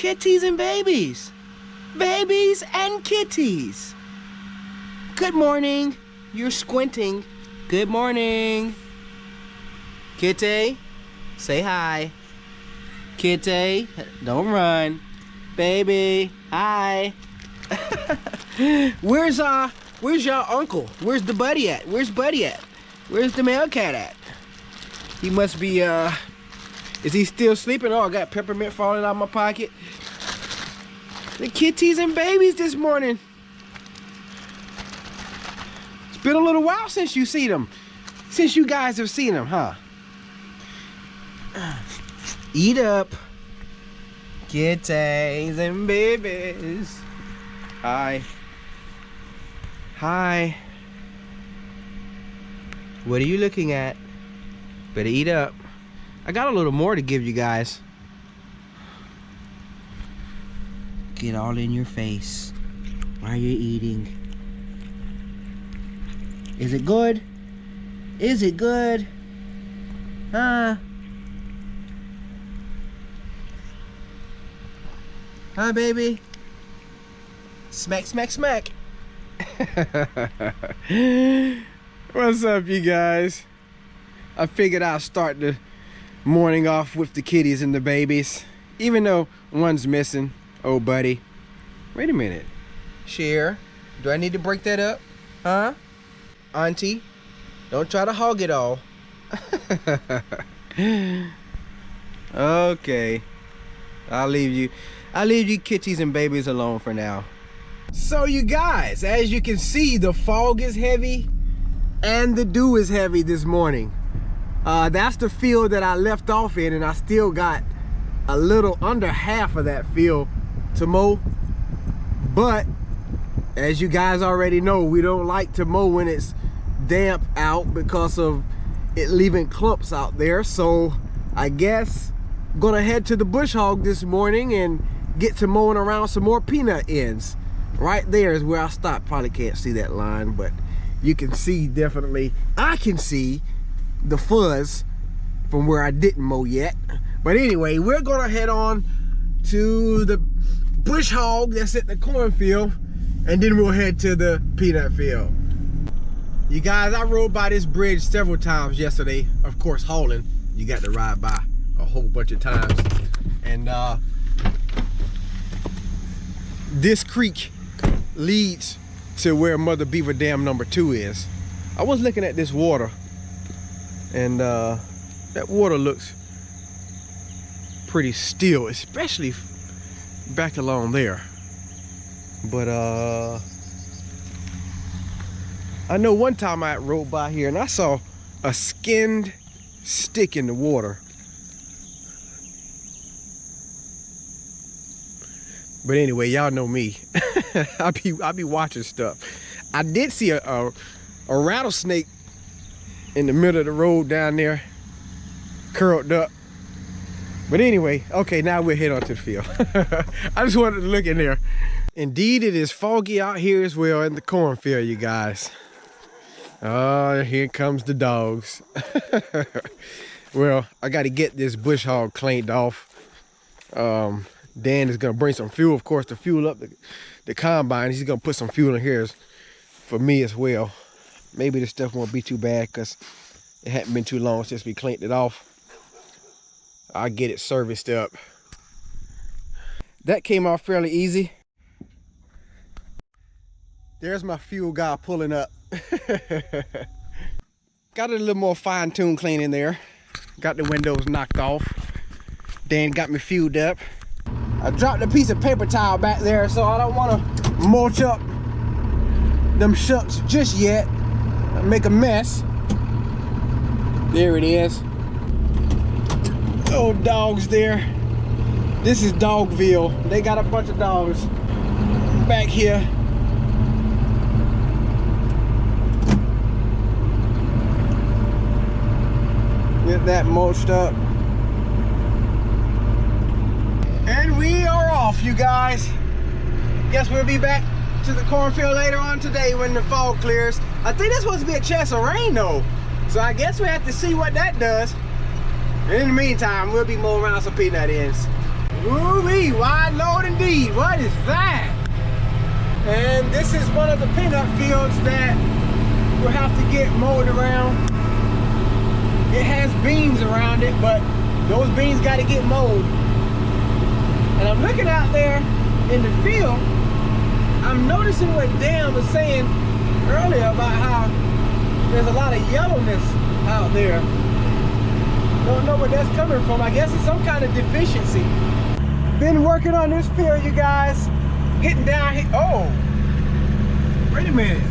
kitties and babies. Babies and kitties. Good morning. You're squinting. Good morning. Kitty, say hi. Kitty, don't run. Baby, hi. Where's your uncle? Where's the buddy at? Where's Buddy at? Where's the male cat at? He must be, is he still sleeping? Oh, I got peppermint falling out of my pocket. The kitties and babies this morning. It's been a little while since you see them. Since you guys have seen them, huh? Eat up. Kitties and babies. Hi. Hi. What are you looking at? Better eat up. I got a little more to give you guys. Get all in your face while you're eating. Is it good? Is it good? Huh? Huh, baby? Smack, smack, smack. What's up, you guys? I figured I'll start the morning off with the kitties and the babies, even though one's missing. Oh, buddy. Wait a minute. Cher, do I need to break that up? Huh? Auntie, don't try to hog it all. Okay. I'll leave you kitties and babies alone for now. So you guys, as you can see, the fog is heavy and the dew is heavy this morning. That's the field that I left off in, and I still got a little under half of that field to mow. But as you guys already know, we don't like to mow when it's damp out because of it leaving clumps out there. So I guess I'm gonna head to the bush hog this morning and get to mowing around some more peanut ends. Right there is where I stopped. Probably can't see that line, but you can see, definitely I can see the fuzz from where I didn't mow yet. But anyway, we're gonna head on to the bush hog that's at the cornfield, and then we'll head to the peanut field. You guys, I rode by this bridge several times yesterday. Of course, hauling, you got to ride by a whole bunch of times. And this creek leads to where Mother Beaver Dam number 2 is. I was looking at this water, and that water looks pretty still, especially back along there. But I know one time I rode by here and I saw a skinned stick in the water. But anyway, y'all know me. I be watching stuff. I did see a rattlesnake in the middle of the road down there, curled up. But anyway, okay, now we'll head on to the field. I just wanted to look in there. Indeed, it is foggy out here as well in the cornfield, you guys. Oh, here comes the dogs. Well, I got to get this bush hog cleaned off. Dan is gonna bring some fuel, of course, to fuel up the combine. He's gonna put some fuel in here for me as well. Maybe this stuff won't be too bad because it hadn't been too long since we cleaned it off. I'll get it serviced up. That came off fairly easy. There's my fuel guy pulling up. Got it a little more fine-tuned cleaning there. Got the windows knocked off. Dan got me fueled up. I dropped a piece of paper towel back there, so I don't want to mulch up them shucks just yet. I'll make a mess. There it is. Oh, dogs there. This is Dogville. They got a bunch of dogs back here. Get that mulched up. And we are off, you guys. Guess we'll be back to the cornfield later on today when the fog clears. I think there's supposed to be a chance of rain though. So I guess we have to see what that does. In the meantime, we'll be mowing around some peanut ends. Ooh-wee, wide load indeed. What is that? And this is one of the peanut fields that will have to get mowed around. It has beans around it, but those beans got to get mowed. And I'm looking out there in the field. I'm noticing what Dan was saying earlier about how there's a lot of yellowness out there. Don't know where that's coming from. I guess it's some kind of deficiency. Been working on this field, you guys. Getting down here. Oh, wait a minute.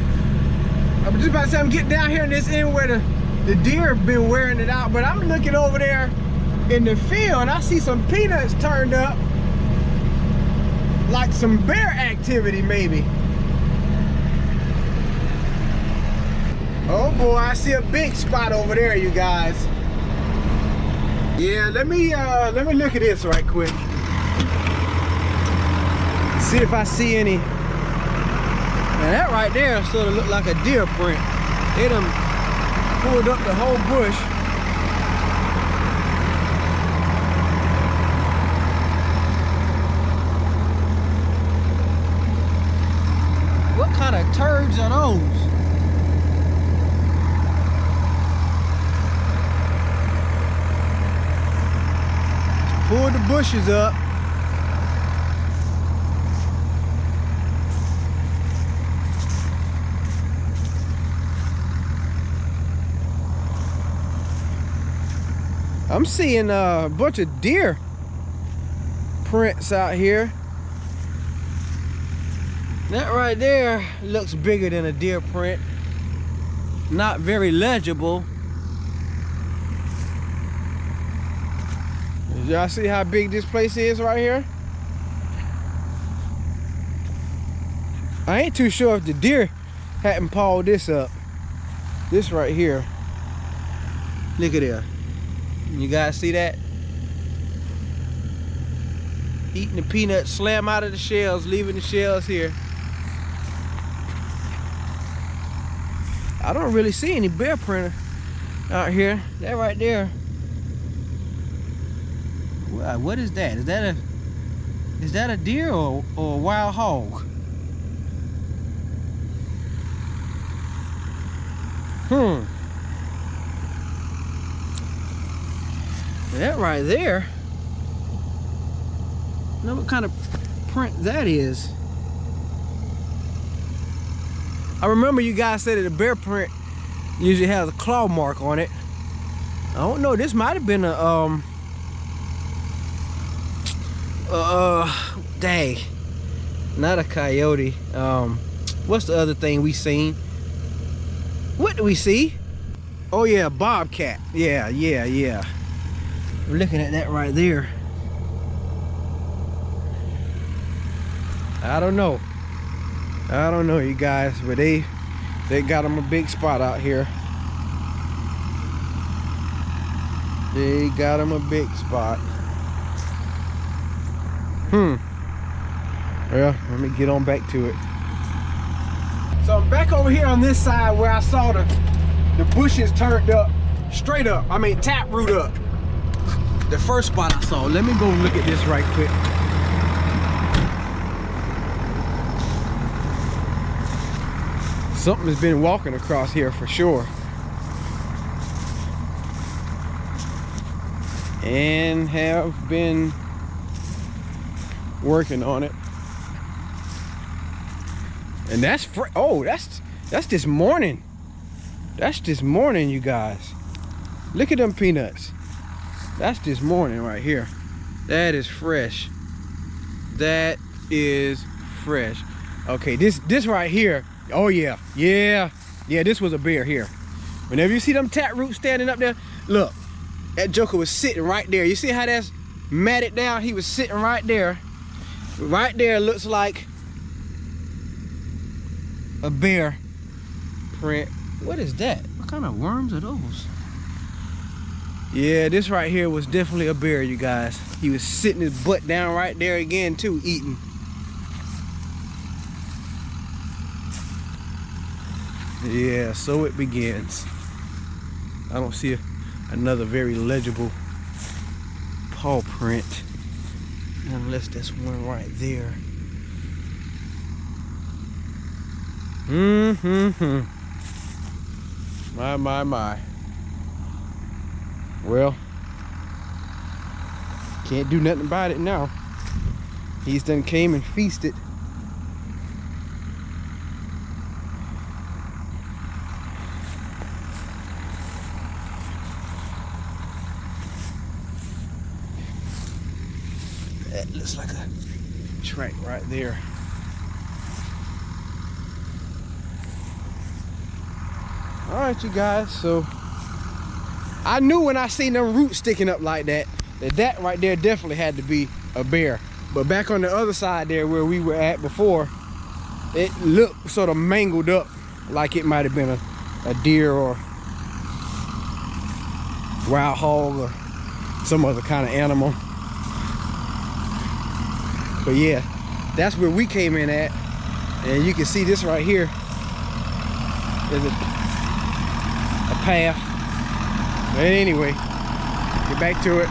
I was just about to say I'm getting down here in this end where the deer have been wearing it out, but I'm looking over there in the field and I see some peanuts turned up. Like some bear activity, maybe. Oh boy, I see a big spot over there, you guys. Yeah, let me look at this right quick. See if I see any. Now that right there sort of looked like a deer print. They done pulled up the whole bush. What kind of turds are those? Pull the bushes up. I'm seeing a bunch of deer prints out here. That right there looks bigger than a deer print. Not very legible. Y'all see how big this place is right here? I ain't too sure if the deer hadn't pawed this up. This right here. Look at there. You guys see that? Eating the peanuts, slam out of the shells, leaving the shells here. I don't really see any bear print out here. That right there. What is that? Is that a deer or a wild hog? That right there. Know what kind of print that is. I remember you guys said that a bear print usually has a claw mark on it. I don't know, this might have been a dang, not a coyote. What's the other thing we seen? What do we see? Oh yeah, bobcat. Yeah. We're looking at that right there. I don't know, you guys, but they got them a big spot out here. They got them a big spot. Well, let me get on back to it. So I'm back over here on this side where I saw the bushes turned up, straight up. I mean, taproot up. The first spot I saw. Let me go look at this right quick. Something has been walking across here for sure. And have been working on it. And that's that's this morning. That's this morning, you guys. Look at them peanuts. That's this morning right here. That is fresh. That is fresh. Okay, this right here. Oh yeah. This was a bear here. Whenever you see them taproot standing up there, look, that joker was sitting right there. You see how that's matted down? He was sitting right there. Right there looks like a bear print. What is that? What kind of worms are those? Yeah, this right here was definitely a bear, you guys. He was sitting his butt down right there again too, eating. Yeah, so it begins. I don't see another very legible paw print. Unless there's one right there. My. Well, can't do nothing about it now. He's done came and feasted. That looks like a track right there. All right, you guys, so I knew when I seen them roots sticking up like that, that right there definitely had to be a bear. But back on the other side there where we were at before, it looked sort of mangled up like it might have been a deer or wild hog or some other kind of animal. But yeah, that's where we came in at. And you can see this right here is a path. But anyway, get back to it.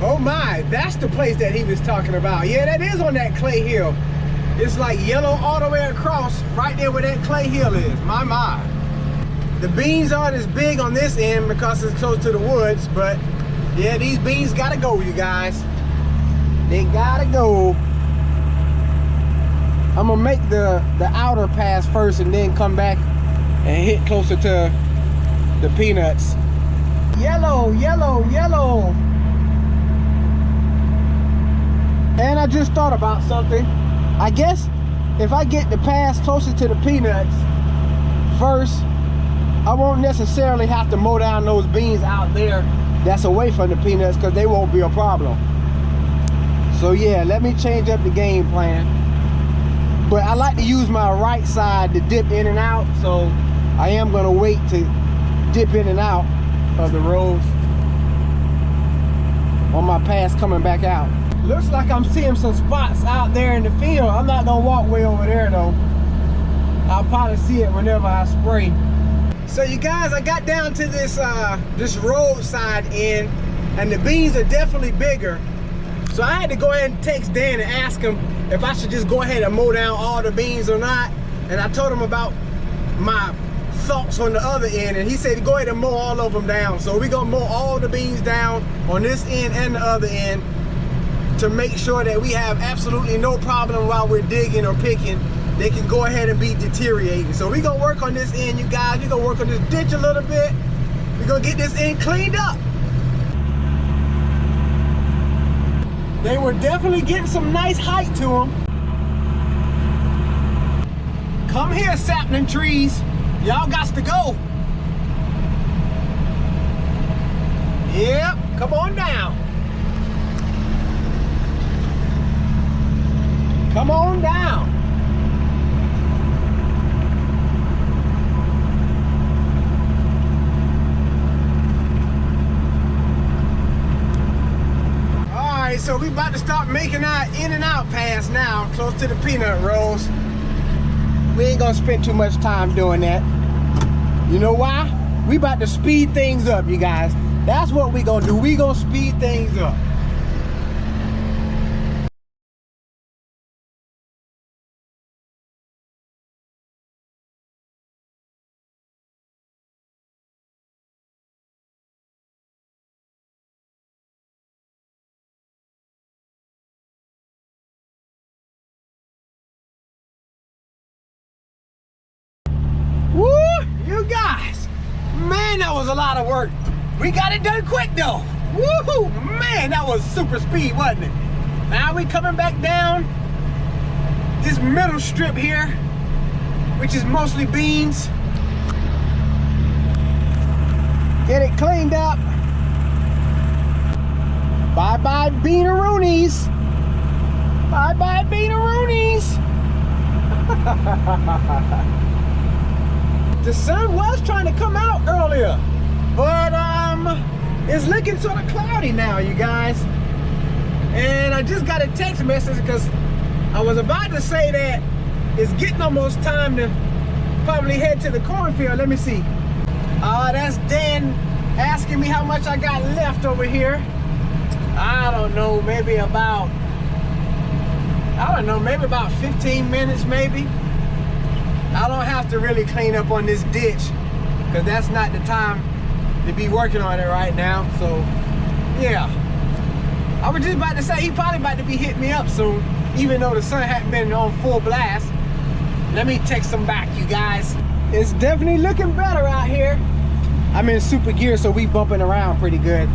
Oh my, that's the place that he was talking about. Yeah, that is on that clay hill. It's like yellow all the way across, right there where that clay hill is. My. The beans aren't as big on this end because it's close to the woods, but yeah, these beans gotta go, you guys. They gotta go. I'm gonna make the outer pass first and then come back and hit closer to the peanuts. Yellow. And I just thought about something. I guess if I get the pass closer to the peanuts first, I won't necessarily have to mow down those beans out there that's away from the peanuts because they won't be a problem. So yeah, let me change up the game plan. But I like to use my right side to dip in and out, so I am gonna wait to dip in and out of the rows on my pass coming back out. Looks like I'm seeing some spots out there in the field. I'm not gonna walk way over there though. I'll probably see it whenever I spray. So you guys, I got down to this this roadside end, and the beans are definitely bigger. So I had to go ahead and text Dan and ask him if I should just go ahead and mow down all the beans or not. And I told him about my thoughts on the other end, and he said go ahead and mow all of them down. So we're gonna mow all the beans down on this end and the other end to make sure that we have absolutely no problem while we're digging or picking. They can go ahead and be deteriorating. So we're gonna work on this end, you guys. We're gonna work on this ditch a little bit. We're gonna get this end cleaned up. They were definitely getting some nice height to them. Come here, sapling trees. Y'all got to go. Yep, come on down. Come on down. Alright, so we about to start making our in and out pass now, close to the peanut rows. We ain't gonna spend too much time doing that. You know why? We about to speed things up, you guys. That's what we gonna do. We gonna speed things up. Woo! You guys! Man, that was a lot of work. We got it done quick though. Woohoo! Man, that was super speed, wasn't it? Now we coming back down this middle strip here, which is mostly beans. Get it cleaned up. Bye-bye beaneroonies. Bye-bye beaneroonies. The sun was trying to come out earlier, but it's looking sort of cloudy now, you guys. And I just got a text message because I was about to say that it's getting almost time to probably head to the cornfield. Let me see. That's Dan asking me how much I got left over here. I don't know, maybe about don't know, maybe about 15 minutes maybe. I don't have to really clean up on this ditch because that's not the time to be working on it right now. So yeah, I was just about to say he probably about to be hitting me up soon, even though the sun hadn't been on full blast. Let me text him back, you guys. It's definitely looking better out here. I'm in super gear, so we bumping around pretty good.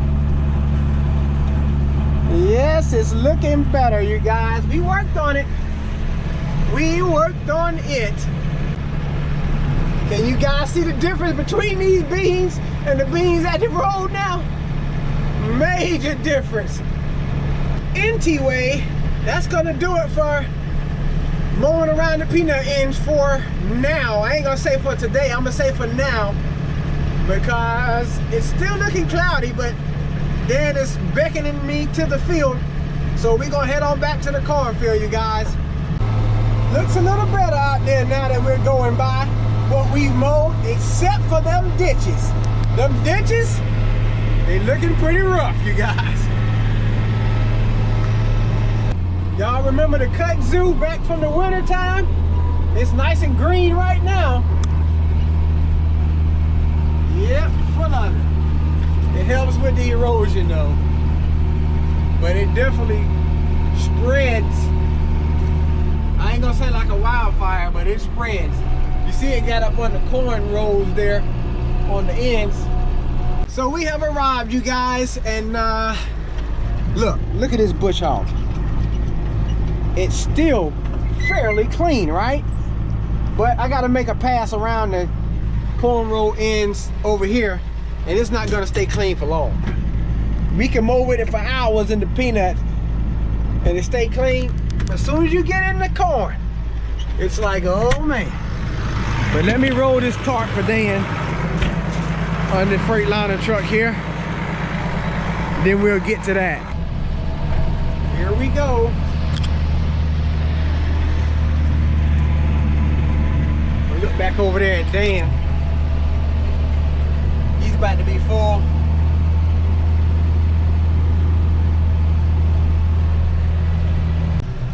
Yes, it's looking better, you guys. We worked on it. We worked on it. Can you guys see the difference between these beans and the beans at the road now? Major difference. Anyway, that's gonna do it for mowing around the peanut ends for now. I ain't gonna say for today, I'm gonna say for now, because it's still looking cloudy, but Dad is beckoning me to the field. So we're gonna head on back to the cornfield, you guys. Looks a little better out there now that we're going by what we've mowed, except for them ditches. Them ditches, they looking pretty rough, you guys. Y'all remember the kudzu back from the winter time? It's nice and green right now. Yep, full of it. It helps with the erosion though. But it definitely spreads. I ain't gonna say like a wildfire, but it spreads. You see it got up on the corn rows there on the ends. So we have arrived, you guys, and look at this bush hog. It's still fairly clean, right? But I gotta make a pass around the corn row ends over here, and it's not gonna stay clean for long. We can mow with it for hours in the peanuts and it stay clean. As soon as you get in the corn, it's like, oh man. But let me roll this cart for Dan on the Freightliner truck here. Then we'll get to that. Here we go. We look back over there at Dan. He's about to be full.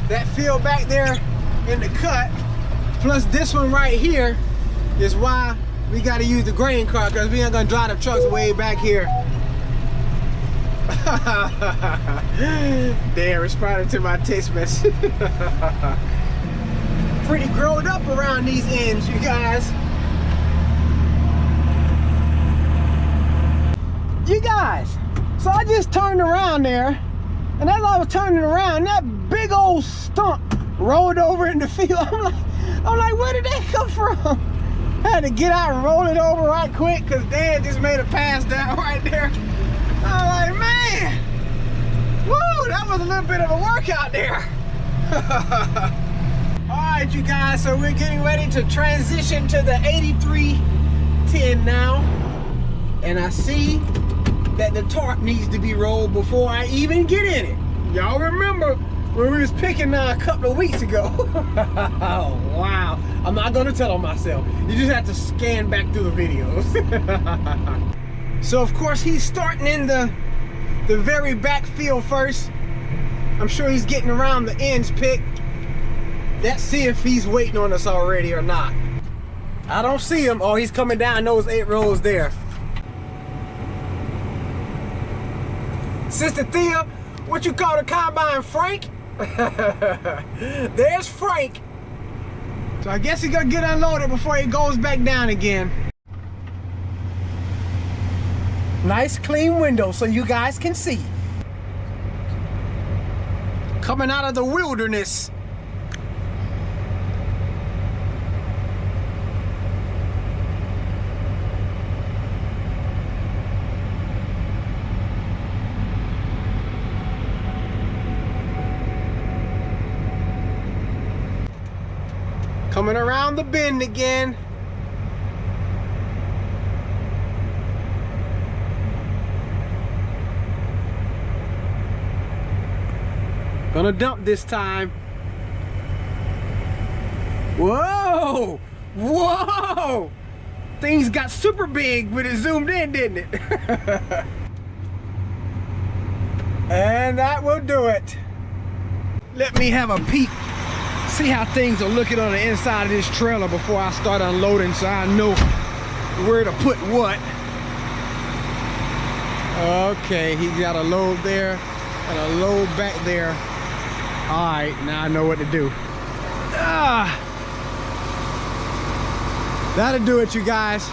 That field back there in the cut, plus this one right here, is why we gotta use the grain cart, because we ain't gonna drive the trucks way back here. Dan responded to my text message. Pretty grown up around these ends, you guys. You guys, so I just turned around there, and as I was turning around, that big old stump rolled over in the field. I'm like, where did that come from? I had to get out and roll it over right quick because Dan just made a pass down right there. I'm like, man, woo, that was a little bit of a workout there. All right, you guys, so we're getting ready to transition to the 8310 now. And I see that the tarp needs to be rolled before I even get in it. Y'all remember when we was picking a couple of weeks ago? Oh, wow. I'm not gonna tell on myself. You just have to scan back through the videos. So of course he's starting in the very back field first. I'm sure he's getting around the ends picked. Let's see if he's waiting on us already or not. I don't see him. Oh, he's coming down those 8 rows there. Sister Thea, what you call the combine, Frank? There's Frank. So I guess he's gonna get unloaded before he goes back down again. Nice clean window so you guys can see. Coming out of the wilderness. Coming around the bend again. Gonna dump this time. Whoa! Whoa! Things got super big when it zoomed in, didn't it? And that will do it. Let me have a peek see how things are looking on the inside of this trailer before I start unloading, so I know where to put what. Okay, he got a load there and a load back there. All right, now I know what to do. That'll do it, you guys.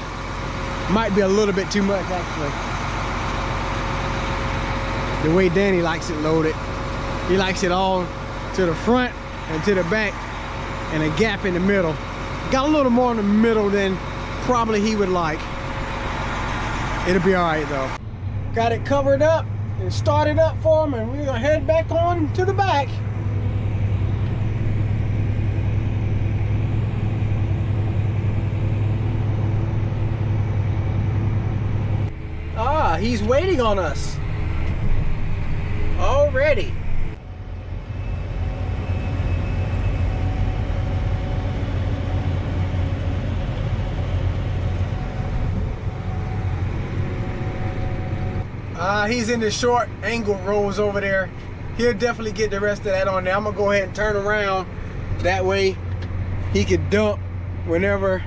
Might be a little bit too much, actually. The way Danny likes it loaded. He likes it all to the front and to the back and a gap in the middle. Got a little more in the middle than probably he would like. It'll be all right though. Got it covered up and started up for him, and we're gonna head back on to the back. Ah, he's waiting on us already. He's in the short angle rows over there. He'll definitely get the rest of that on there. I'm gonna go ahead and turn around. That way he can dump whenever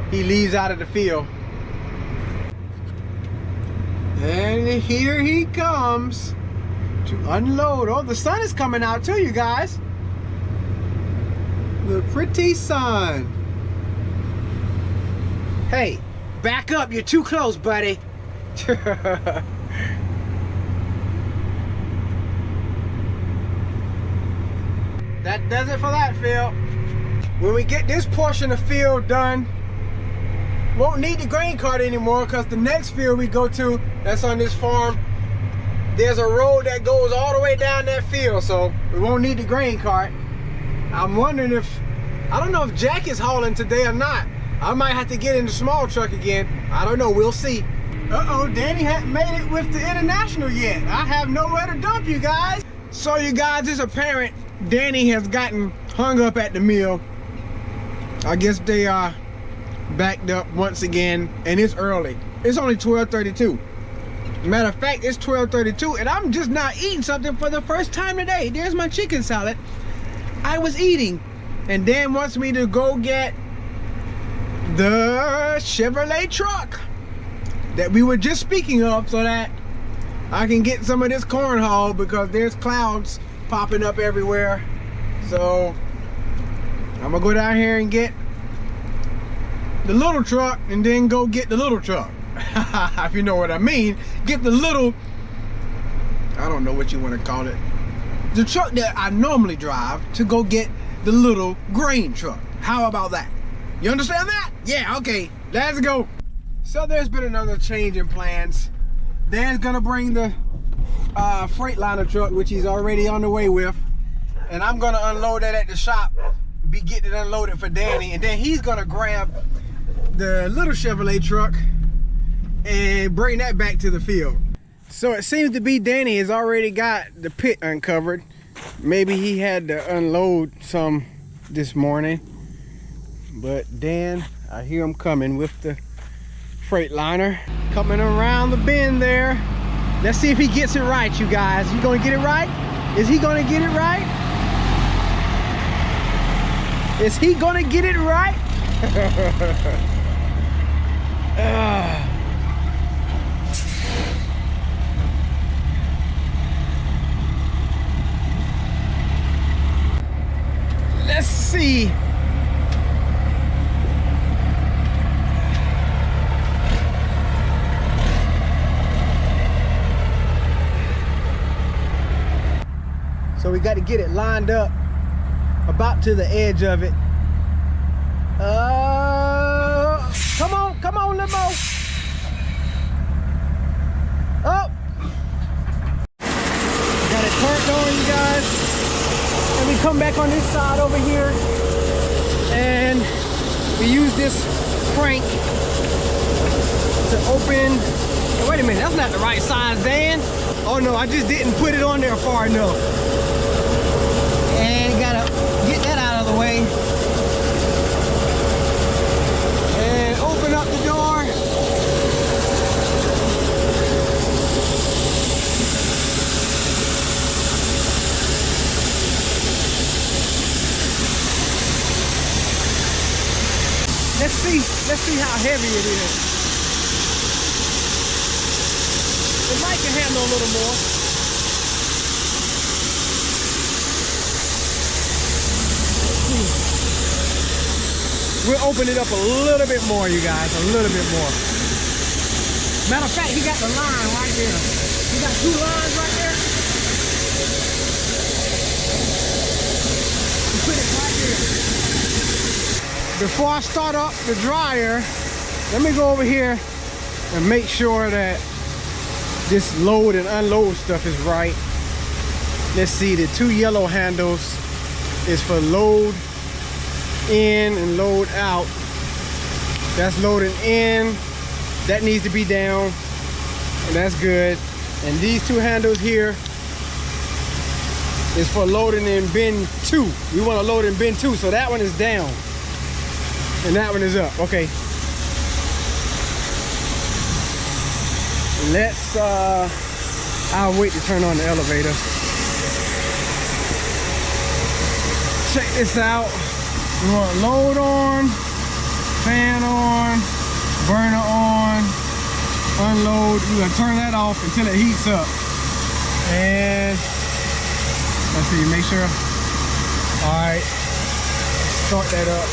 he leaves out of the field. And here he comes to unload. Oh, the sun is coming out too, you guys. The pretty sun. Hey, back up, you're too close, buddy. That does it for that field. When we get this portion of field done, won't need the grain cart anymore, because the next field we go to, that's on this farm, there's a road that goes all the way down that field, so we won't need the grain cart. I'm wondering if, I don't know if Jack is hauling today or not. I might have to get in the small truck again. I don't know, we'll see. Uh-oh, Danny hadn't made it with the International yet. I have nowhere to dump, you guys. So you guys, it's apparent Danny has gotten hung up at the mill. I guess they are backed up once again, and it's early. It's only 12:32. Matter of fact, it's 12:32, and I'm just not eating something for the first time today. There's my chicken salad I was eating. And Dan wants me to go get the Chevrolet truck that we were just speaking of, so that I can get some of this corn hauled, because there's clouds popping up everywhere. So I'm gonna go down here and get the little truck, and then go get the little truck. If you know what I mean. Get the little, I don't know what you want to call it, the truck that I normally drive, to go get the little grain truck. How about that? You understand that? Yeah, okay, let's go. So there's been another change in plans. Dan's gonna bring the Freightliner truck, which he's already on the way with, and I'm gonna unload that at the shop, be getting it unloaded for Danny, and then he's gonna grab the little Chevrolet truck and bring that back to the field. So it seems to be Danny has already got the pit uncovered. Maybe he had to unload some this morning, but Dan, I hear him coming with the Freightliner, coming around the bend there. Let's see if he gets it right, you guys. You gonna get it right? Is he gonna get it right? Is he gonna get it right? Let's see. So we got to get it lined up about to the edge of it. Come on, Limo. Up. Got it turned on, you guys. And we come back on this side over here, and we use this crank to open. Oh, wait a minute, that's not the right size, Dan. Oh no, I just didn't put it on there far enough. And gotta get that out of the way. And open up the door. Let's see how heavy it is. It might can handle a little more. We'll open it up a little bit more, you guys, a little bit more. Matter of fact, he got the line right there. He got 2 lines right there. He put it right there. Before I start up the dryer, let me go over here and make sure that this load and unload stuff is right. Let's see, the 2 yellow handles is for load in and load out. That's loading in. That needs to be down, and that's good. And these 2 handles here is for loading in bin 2. We want to load in bin 2, so that one is down and that one is up. Okay. Let's I'll wait to turn on the elevator. Check this out. We want load on, fan on, burner on, unload. We're gonna turn that off until it heats up. And let's see, make sure. All right, start that up.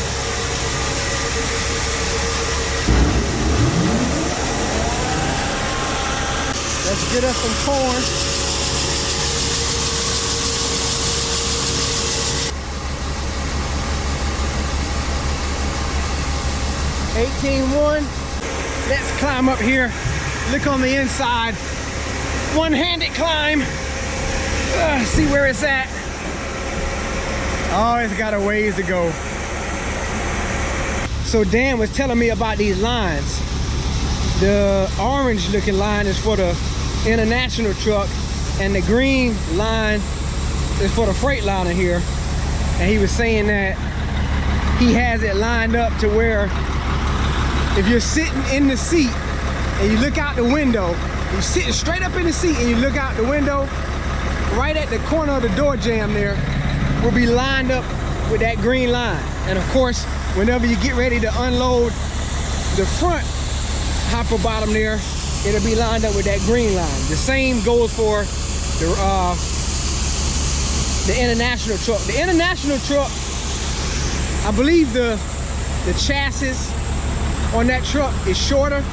Let's get us some corn. $18.1. Let's climb up here. Look on the inside. One-handed climb. See where it's at. Oh, it's got a ways to go. So Dan was telling me about these lines. The orange looking line is for the international truck, and the green line is for the Freightliner here. And he was saying that he has it lined up to where if you're sitting in the seat and you look out the window, you're sitting straight up in the seat and you look out the window, right at the corner of the door jamb there will be lined up with that green line. And of course, whenever you get ready to unload the front hopper bottom there, it'll be lined up with that green line. The same goes for the international truck. The international truck, I believe the chassis on that truck is shorter.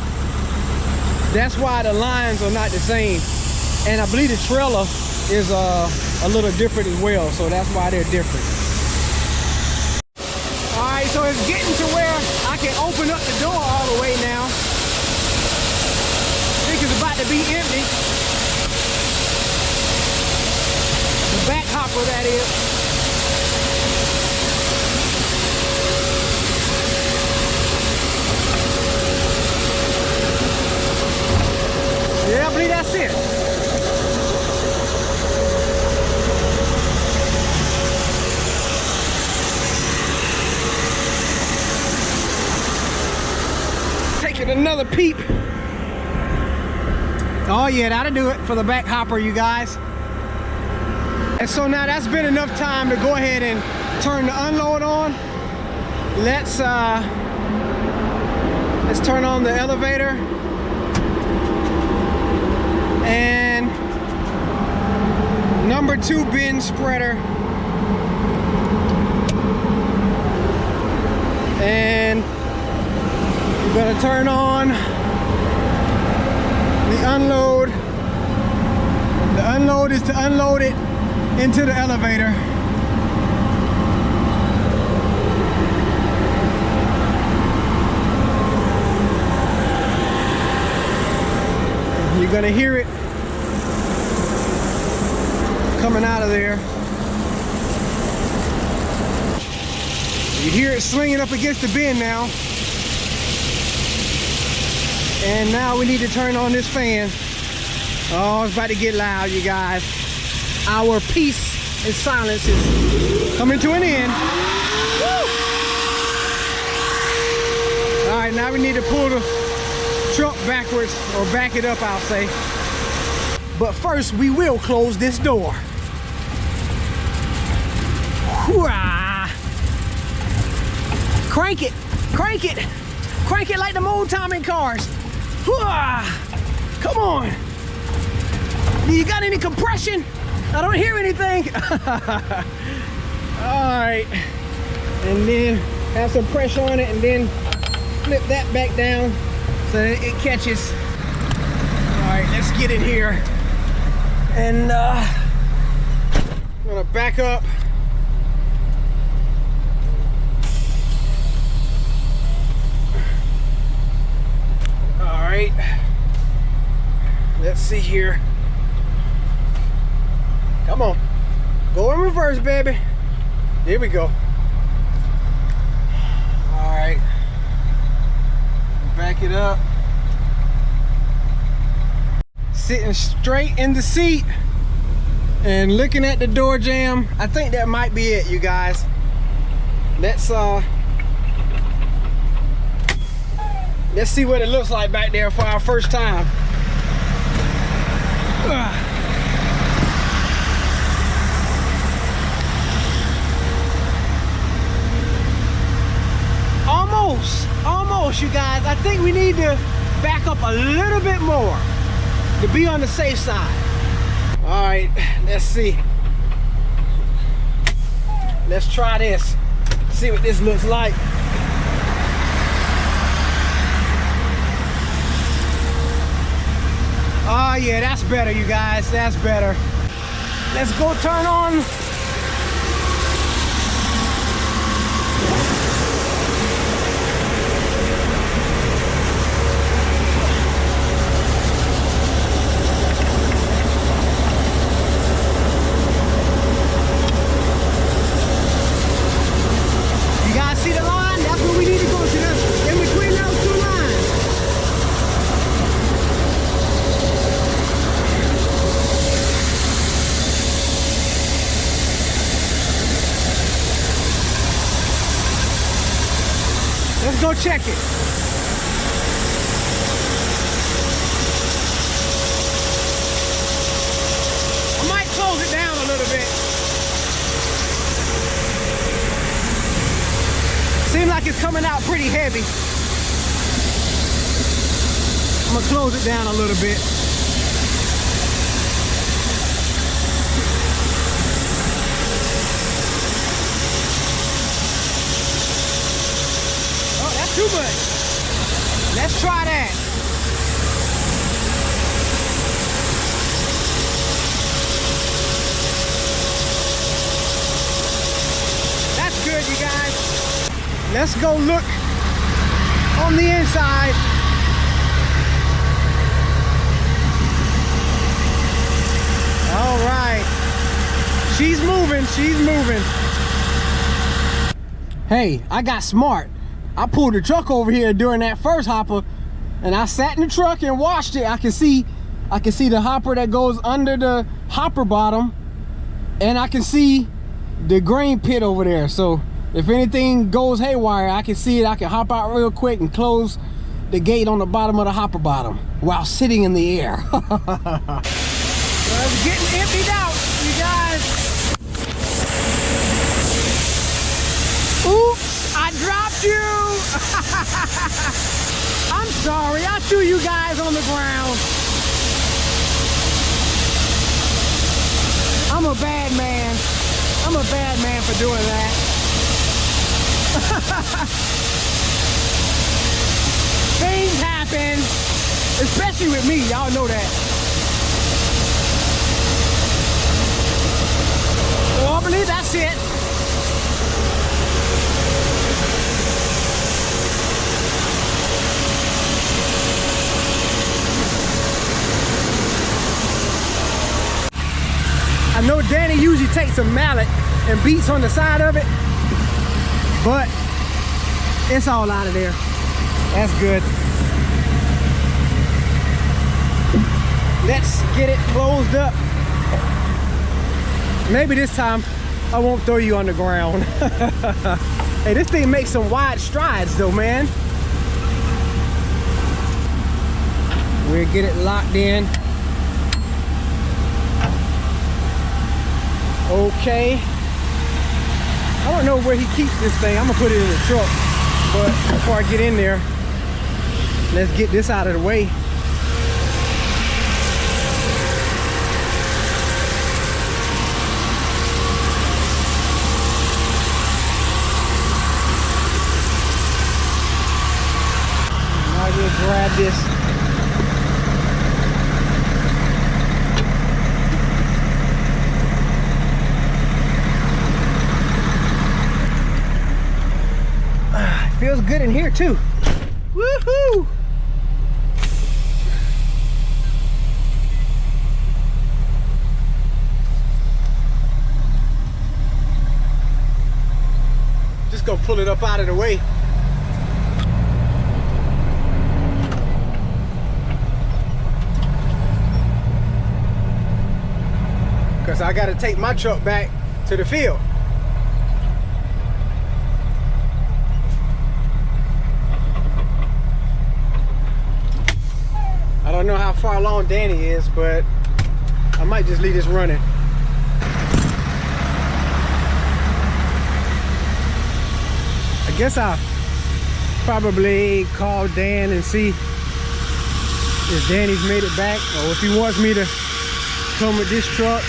That's why the lines are not the same. And I believe the trailer is a little different as well, so that's why they're different. All right, so it's getting to where I can open up the door all the way now. I think it's about to be empty. The back hopper, that is. Yeah, I believe that's it. Taking another peep. Oh yeah, that'll do it for the back hopper, you guys. And so now that's been enough time to go ahead and turn the unload on. Let's turn on the elevator. And number 2 bin spreader. And we're gonna turn on the unload. The unload is to unload it into the elevator. You're gonna hear it coming out of there. You hear it swinging up against the bin now. And now we need to turn on this fan. Oh, it's about to get loud, you guys. Our peace and silence is coming to an end. Woo! All right, now we need to pull the truck backwards, or back it up, I'll say. But first, we will close this door. Hoo-ah! Crank it. Crank it. Crank it like them old timing cars. Come on. You got any compression? I don't hear anything. All right. And then have some pressure on it and then flip that back down so that it catches. All right, let's get in here. And I'm gonna back up. All right, let's see here. Come on, go in reverse, baby. Here we go. All right, back it up. Sitting straight in the seat and looking at the door jamb. I think that might be it, you guys. Let's see what it looks like back there for our first time. Almost, you guys. I think we need to back up a little bit more to be on the safe side. All right, let's see. Let's try this. See what this looks like. Oh yeah, that's better, you guys. That's better. Let's go turn on. Let's go check it. I might close it down a little bit. Seems like it's coming out pretty heavy. I'm gonna close it down a little bit. Too much. Let's try that. That's good, you guys. Let's go look on the inside. All right. She's moving, she's moving. Hey, I got smart. I pulled the truck over here during that first hopper and I sat in the truck and watched it. I can see the hopper that goes under the hopper bottom and I can see the grain pit over there. So if anything goes haywire, I can see it. I can hop out real quick and close the gate on the bottom of the hopper bottom while sitting in the air. Well, it's getting emptied out, you guys. Oops, I dropped you. I'm sorry, I threw you guys on the ground. I'm a bad man. I'm a bad man for doing that. Things happen, especially with me, y'all know that. So I believe that's it. I know Danny usually takes a mallet and beats on the side of it, but it's all out of there. That's good. Let's get it closed up. Maybe this time I won't throw you on the ground. Hey, this thing makes some wide strides though, man. We'll get it locked in. Okay. I don't know where he keeps this thing. I'm gonna put it in the truck. But before I get in there, let's get this out of the way. Might as well grab this. Feels good in here too. Woohoo! Just gonna pull it up out of the way. Cause I gotta take my truck back to the field. I don't know how far along Danny is, but I might just leave this running. I guess I'll probably call Dan and see if Danny's made it back, or if he wants me to come with this truck.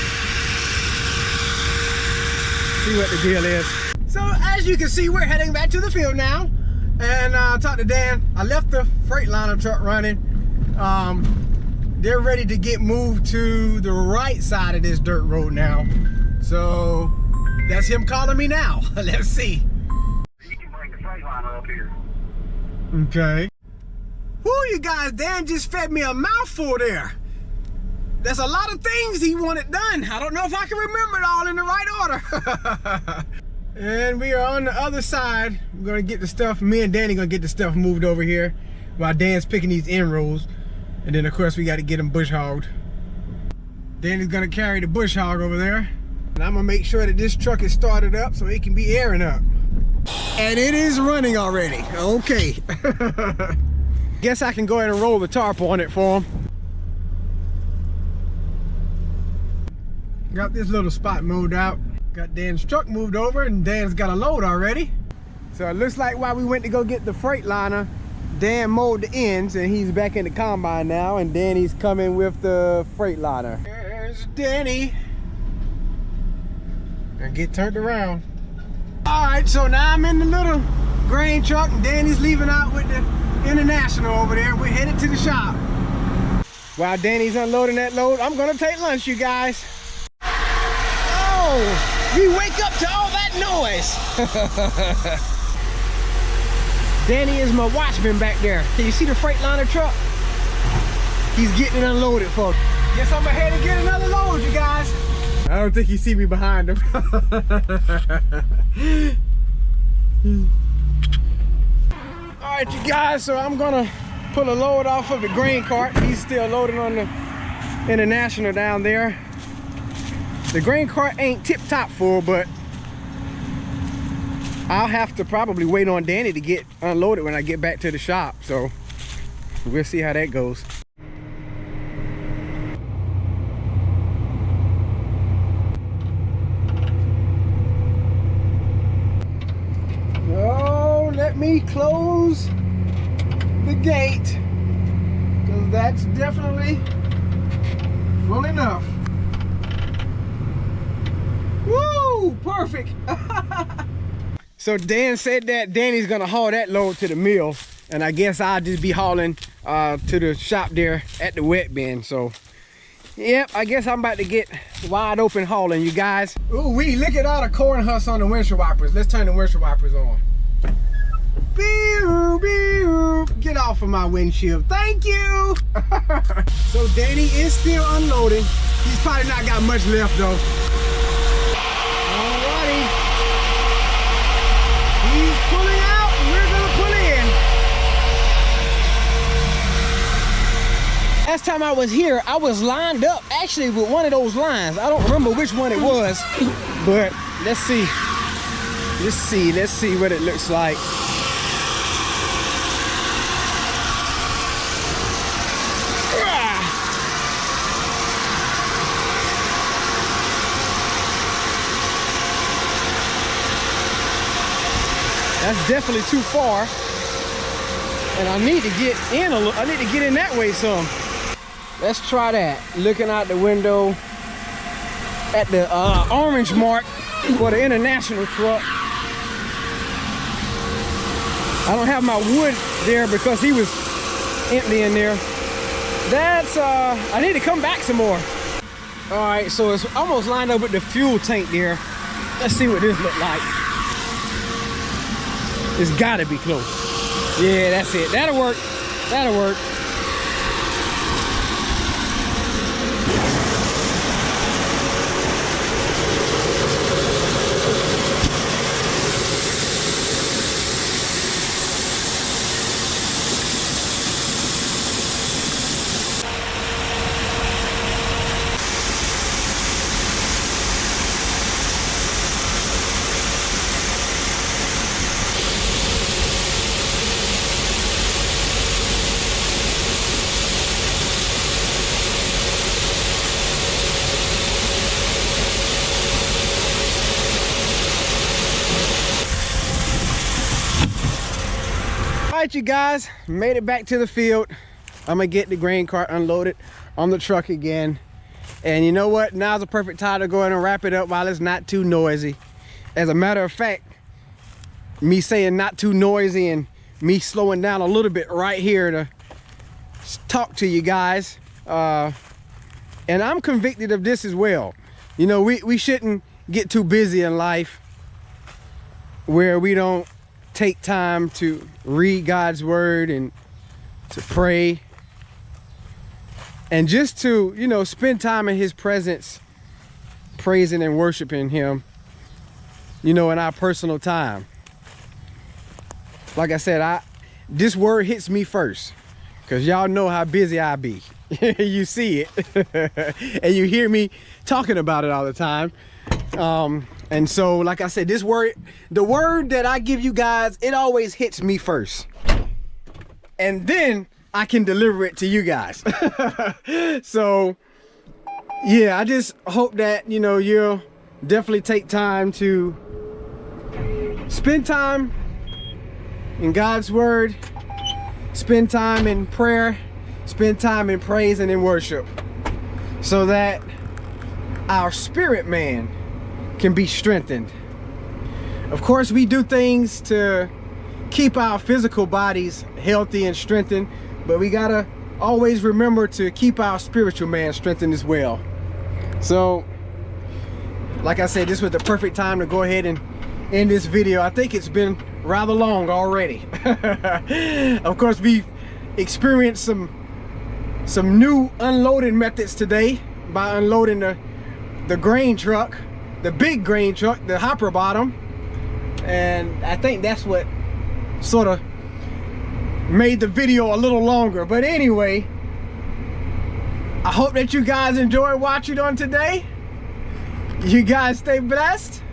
See what the deal is. So as you can see, we're heading back to the field now. And I talked to Dan. I left the Freightliner truck running. They're ready to get moved to the right side of this dirt road now. So that's him calling me now. Let's see. You can bring the Freightliner up here. Okay. Whoo, you guys, Dan just fed me a mouthful there. There's a lot of things he wanted done. I don't know if I can remember it all in the right order. And we are on the other side. We're gonna get the stuff, me and Danny gonna get the stuff moved over here while Dan's picking these end rows. And then of course we gotta get them bush hogged. Danny's gonna carry the bush hog over there. And I'm gonna make sure that this truck is started up so it can be airing up. And it is running already, okay. Guess I can go ahead and roll the tarp on it for him. Got this little spot mowed out. Got Dan's truck moved over and Dan's got a load already. So it looks like while we went to go get the Freightliner, Dan mowed the ends and he's back in the combine now, and Danny's coming with the Freightliner. There's Danny. And get turned around. All right, so now I'm in the little grain truck and Danny's leaving out with the International over there. We're headed to the shop. While Danny's unloading that load, I'm gonna take lunch, you guys. Oh, we wake up to all that noise. Danny is my watchman back there. Can you see the Freightliner truck? He's getting it unloaded for me. Guess I'm ahead and get another load, you guys. I don't think you see me behind him. All right, you guys, so I'm gonna pull a load off of the grain cart. He's still loading on the International down there. The grain cart ain't tip-top full, but I'll have to probably wait on Danny to get unloaded when I get back to the shop. So we'll see how that goes. Oh, let me close the gate, because that's definitely full enough. Woo, perfect. So Dan said that Danny's gonna haul that load to the mill, and I guess I'll just be hauling to the shop there at the wet bin. So yep, I guess I'm about to get wide open hauling, you guys. Ooh wee, look at all the corn husks on the windshield wipers. Let's turn the windshield wipers on. Beep, beep. Get off of my windshield, thank you. So Danny is still unloading. He's probably not got much left though. Alrighty. He's pulling out and we're gonna pull in. Last time I was here, I was lined up actually with one of those lines. I don't remember which one it was, but let's see. Let's see what it looks like. That's definitely too far. And I need to get in a little, I need to get in that way some. Let's try that. Looking out the window at the orange mark for the international truck. I don't have my wood there because he was empty in there. That's, I need to come back some more. All right, so it's almost lined up with the fuel tank there. Let's see what this looks like. It's gotta be close. Yeah, that's it. That'll work. That'll work. All right, you guys, made it back to the field. I'm gonna get the grain cart unloaded on the truck again. And you know what? Now's the perfect time to go ahead and wrap it up while it's not too noisy. As a matter of fact, me saying not too noisy and me slowing down a little bit right here to talk to you guys. And I'm convicted of this as well. You know, we shouldn't get too busy in life where we don't take time to read God's word and to pray and just to, you know, spend time in his presence, praising and worshiping him, you know, in our personal time. Like I said, this word hits me first because y'all know how busy I be. You see it and you hear me talking about it all the time. And so, like I said, this word, the word that I give you guys, it always hits me first. And then I can deliver it to you guys. So, yeah, I just hope that, you know, you'll definitely take time to spend time in God's word, spend time in prayer, spend time in praise and in worship, so that our spirit man can be strengthened. Of course, we do things to keep our physical bodies healthy and strengthened, but we gotta always remember to keep our spiritual man strengthened as well. So, like I said, this was the perfect time to go ahead and end this video. I think it's been rather long already. Of course, we've experienced some new unloading methods today by unloading the grain truck, the big grain truck, the hopper bottom. And I think that's what sort of made the video a little longer. But anyway, I hope that you guys enjoyed watching on today. You guys stay blessed.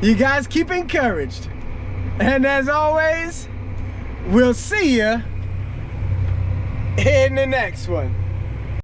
You guys keep encouraged. And as always, we'll see you in the next one.